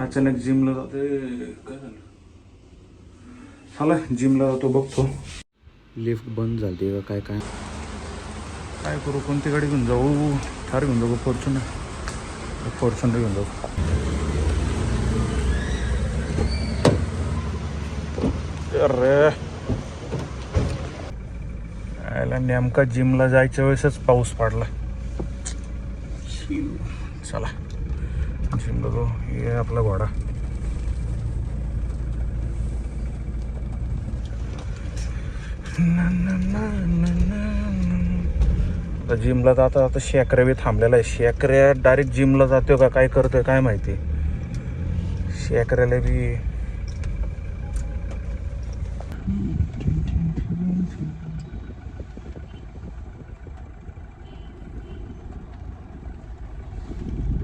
अचानक जिमला जाते काय झालं. चला जिमला जातो बघतो. लिफ्ट बंद झाली का काय काय काय करू. कोणती गाडी घेऊन जाऊ. थार घेऊन जाऊ. फॉर्च्युनर घेऊन जाऊ. अरे याला नेमका जिमला जायच्या वेळेसच पाऊस पडला. चला जिम बघू. हे आपला घोडा. जिमला जाता आता शेकऱ्या बी थांबलेला आहे. शेकऱ्या डायरेक्ट जिमला जातो का काय करतोय काय माहिती. शेकऱ्याला बी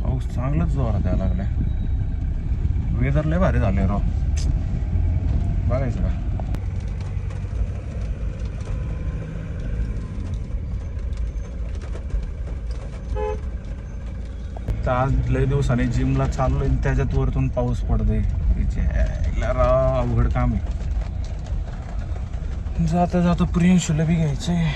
पाऊस चांगलाच जोरात द्यायला लागलाय. वेदर लय भारी झाले राव. बघायचं का. आज लय दिवसाने जिमला चाललोय त्याच्यात वरतून पाऊस पडतोय. राव अवघड काम आहे. जाता जाता प्रियांशूला बी घ्यायचंय.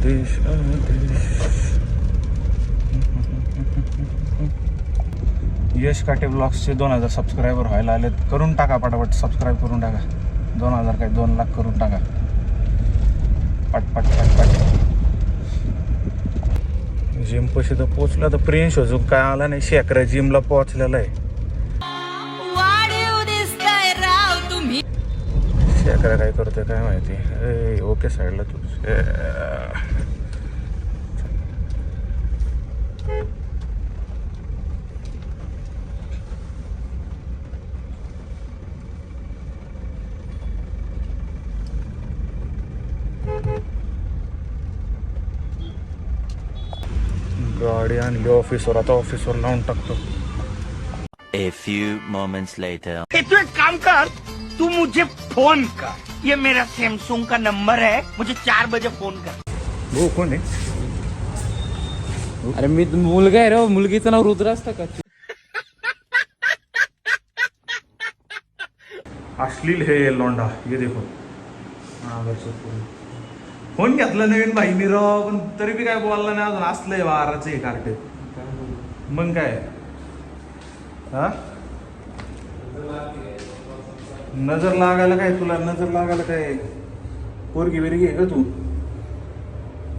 देश यश काटे ब्लॉग्सचे 2000 सबस्क्रायबर व्हायला आलेत. करून टाका पटापट. सबस्क्राईब करून टाका. 2000 काय 2 लाख करून टाका. पट. जिम पशी तर पोचला. तर प्रिन्स अजून काय आला नाही. शेकऱ्या जिमला पोहोचलेला आहे. शेकऱ्या काय करतोय काय माहिती. ओके साईडला तू. गाडी आणली ऑफिसवर. आता ऑफिसवर लावून टाकतो. A few moments later. तू एक काम कर. तू मुझे फोन कर. ये मेरा सैमसंग का नंबर है. मुझे 4 बजे फोन कर. हो कोण आहे. अरे मी मुलगा आहे रे. मुलगीचं नाव रुद्र असतं का. अश्लील हे लोंडा. ये देखो. फोन घेतला नवीन भाईनी राव. पण तरी बी काय बोलला नाही अजून. असलंय वाराचं हे कार्टे. मग काय हा. नजर लागायला काय तुला. नजर लागायला काय पोरगी बिरगी आहे का तू.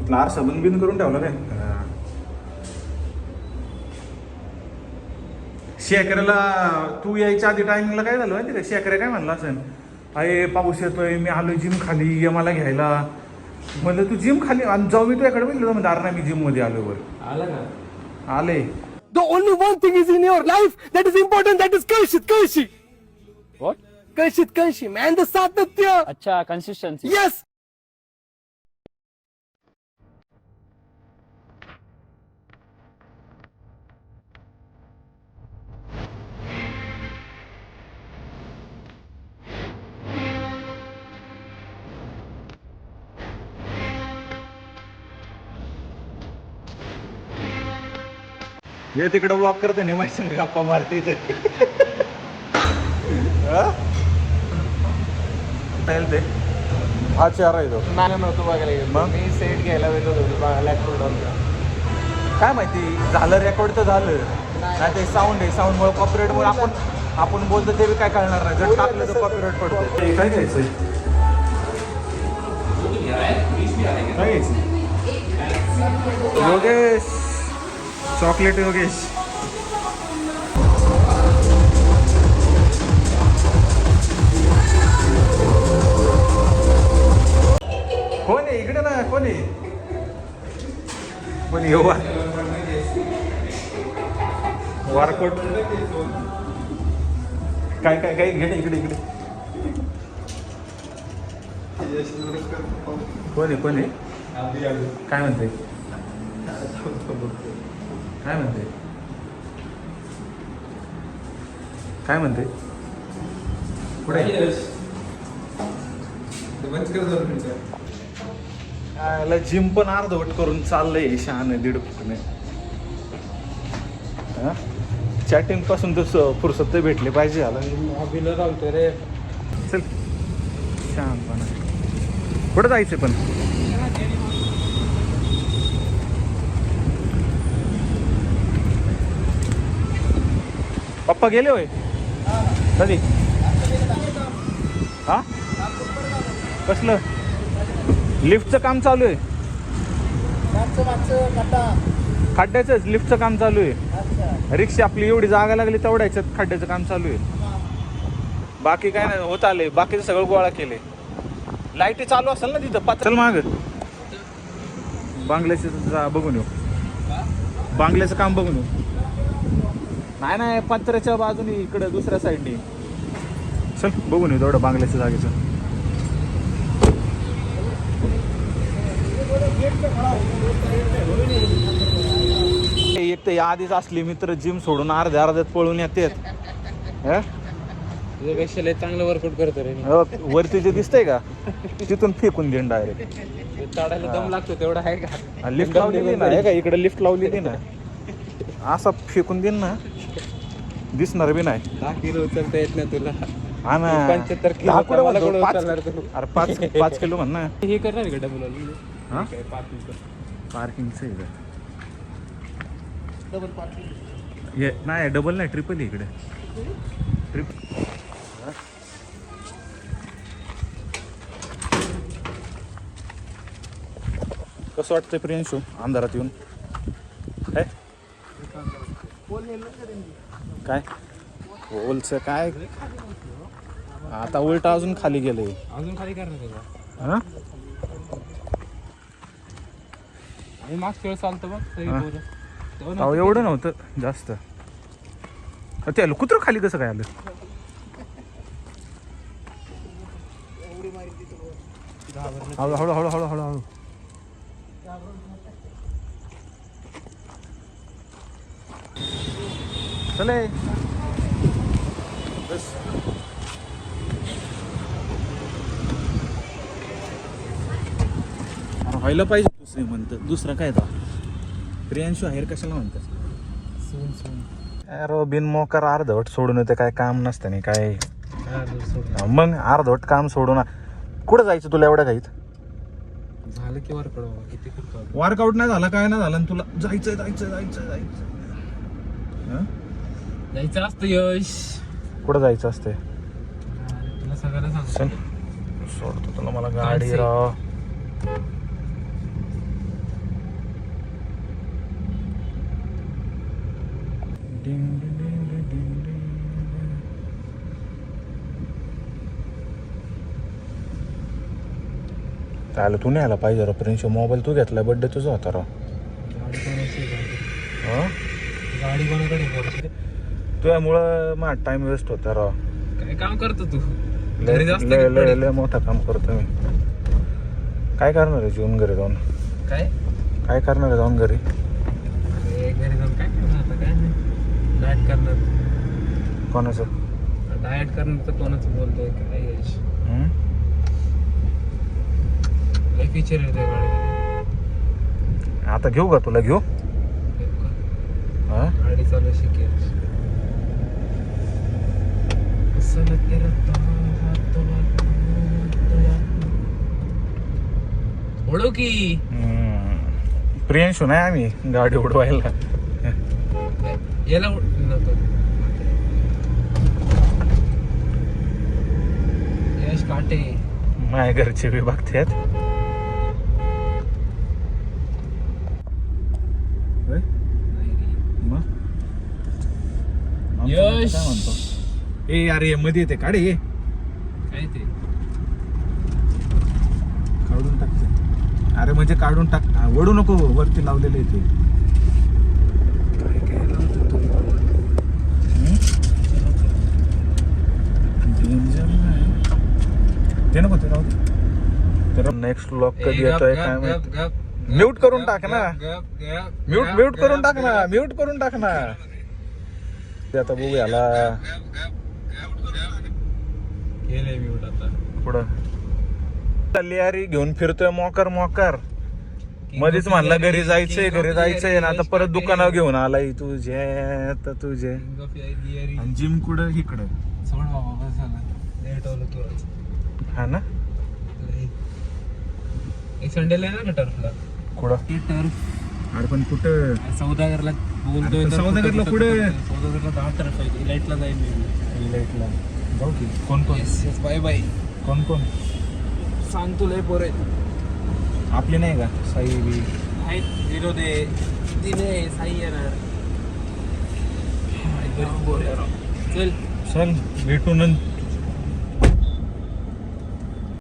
तुला आरसा बंद करून ठेवला काय. शेकऱ्याला तू यायच्या आधी टायमिंगला काय झालं माहिती का. शेकऱ्या काय म्हणला असेल. अरे पाऊस येतोय मी आलोय जिम खाली ये मला घ्यायला. म्हणलं तू जिम खाली जाऊ. मी तुझ्याकडे म्हणलं म्हणजे अरे नाही मी जिम मध्ये आलो. वर आला का. आले. The only one thing is in your life that is important, that is Kalshi. What? Kalshi, man, the सातत्य. अच्छा consistency. Yes. ये तिकडे वॉक करते नाही माहिती संग गप्पा मारते इथे. ते हा चार आहे तो. मला नव्हतं बघायला गेलो. मग? मी सेट घ्यायला गेलो होतो बघायला. काय माहिती झालं. रेकॉर्ड तर झालं नाही. ते साऊंड आहे. साऊंडमुळे कॉपीराईटमुळे आपण बोलतो ते बी काय कळणार नाही. जर टाकलं तर कॉपीराईट पडतो. काय घ्यायचंय. काय घ्यायचं. योगेश चॉकलेट. योगेश कोण आहे इकडे ना. कोण आहे. कोण येऊ वारकोट. काय काय काय घे इकडे. कोण आहे. काय म्हणते. काय म्हणते. पुढे याला जिम पण अर्धवट करून चाललंय शहाणे दीड फुटणे. चॅटिंग पासून तर फुरसत तर भेटले पाहिजे याला. हॉबीला राहतो रे. चल शहाणपणा. कुठं जायचं पण? पप्पा गेले होय कधी? हा कसलं लिफ्टचं काम चालू आहे? खड्ड्याचंच लिफ्टचं काम चालू आहे. रिक्षा आपली एवढी जागा लागली तेवढ्या ह्याच्यात खड्ड्याचं काम चालू आहे. बाकी काय नाही होत आले. बाकीचं सगळं गोळा केले. लाईटी चालू असेल ना तिथं. चल माग बांगल्याचं बघून येऊ. बांगल्याचं काम बघून येऊ. नाही पत्र्याच्या बाजूने इकडं दुसऱ्या साईडने. चल बघून येऊ तेवढं बांगल्याच्या जागेचं. एक तर आधीच असली मित्र जिम सोडून अर्ध्यात पळून येतात. तुझ्यापेक्षा लय चांगलं वर्कआउट करतो रे. वरती जे दिसतंय का तिथून फेकून देईन डायरेक्ट. चढायला दम लागतो तेवढा आहे का? लिफ्ट लावलेली ना का इकडे लिफ्ट लावलेली ना. असा फेकून देईन ना दिसणार बी नाही. 10 किलो उचलता येत नाही तुला. हा ना 75 किलो मला कुठं उचलणार तू? अरे 5 किलो म्हण ना. हे करणार का डबल हा पार्किंग? पार्किंगचं आहे हे नाही डबल नाही ट्रिपल आहे इकडे. कसं वाटतंय प्रियांशू अंधारात येऊन? काय होलचं काय आता उलटा अजून खाली गेले. अजून खाली करणार का? हा हे मागच्या वेळेस चालतं बघ सगळी पोरं. तेव्हा अहो एवढं नव्हतं जास्त. ते आलं कुत्रं खाली कसं काय आलं? हळू हळू हळू हळू हळू हळू. चले बस. व्हायला पाहिजे दुसरे म्हणतं. दुसरा काय था प्रियांशू आहेर कशाला म्हणतात? अरे बिन मोकार अर्धवट सोडून येते. काय काम नसतं नाही काय. मग अर्धवट काम सोडून कुठं जायचं तुला एवढ्या घाईत? झालं की वर्कआउट किती करतो? वर्कआउट नाही झाला काय नाही झालं आणि तुला जायचं जायचं जायचं जायचं. जायचं असतं यश. कुठं जायचं असते? तुला सगळ्याला सांगतो. सोडतो तुला मला गाडी राव. त्याला तू न्यायला पाहिजे राव प्रिन्स. मोबाईल तू घेतला बड्डे तुझा होता राव. गाडी कोणाकडे? तुझ्यामुळं माझा टाइम वेस्ट होता राव. काय काम करतो तू? लय मोठा काम करतो मी. काय करणार आहे जेवून घरी जाऊन? काय करणार आहे जाऊन घरी? घरी जाऊन काय करणार आता? काय नाही डाएट करणार. कोणाचं डाएट करणार तर कोणाचं बोलतोय काय यश? लय फीचर आहे त्या गाडीमध्ये. आता घेऊ का तुला? घेऊ गाडी चालू शिकेल. ओढू की प्रियांशू नाही आम्ही गाडी उडवायला. याला नको. यश काटे माझ्या घरचे बी बघतात. यश काय म्हणतो? ए अरे मध्ये येते काढे ये. काय ते काढून टाकते. अरे म्हणजे काढून टाक. वडू नको वरती लावलेले ते. ते नको ते राहू. तर नेक्स्ट व्लॉग कधी येतोय काय माहिती. म्यूट करून टाक ना. म्यूट करून टाक ना. म्यूट करून टाक ना. आता बघू याला केलंय म्यूट आता. पुढं चालली अरे घेऊन फिरतोय मोकार मोकार. मध्येच म्हणला घरी जायचंय ना आता परत दुकानावर घेऊन आलाय तुझे आता तुझे. आणि जिम कुठं इकडं. सोड बाबा बस झालं. लेट होलं तू आज. हा ना एक संडेला आहे ना टर्फला. कुठं टर्फ अरे पण कुठं सौदागरला बोलतोय अरे तर सौदागरला कुठं- पुढे. कुठं- सौदागरला 10 टर्फ आहे. इलाइटला जाईल मी. लाईटला जाऊ की. कोण कोण येस बाय बाय. कोण कोण सांग तुला पोरे आपले नाही का साई बी. आहेत. विनोदे दिने साई येणार. चल चल भेटू नंतर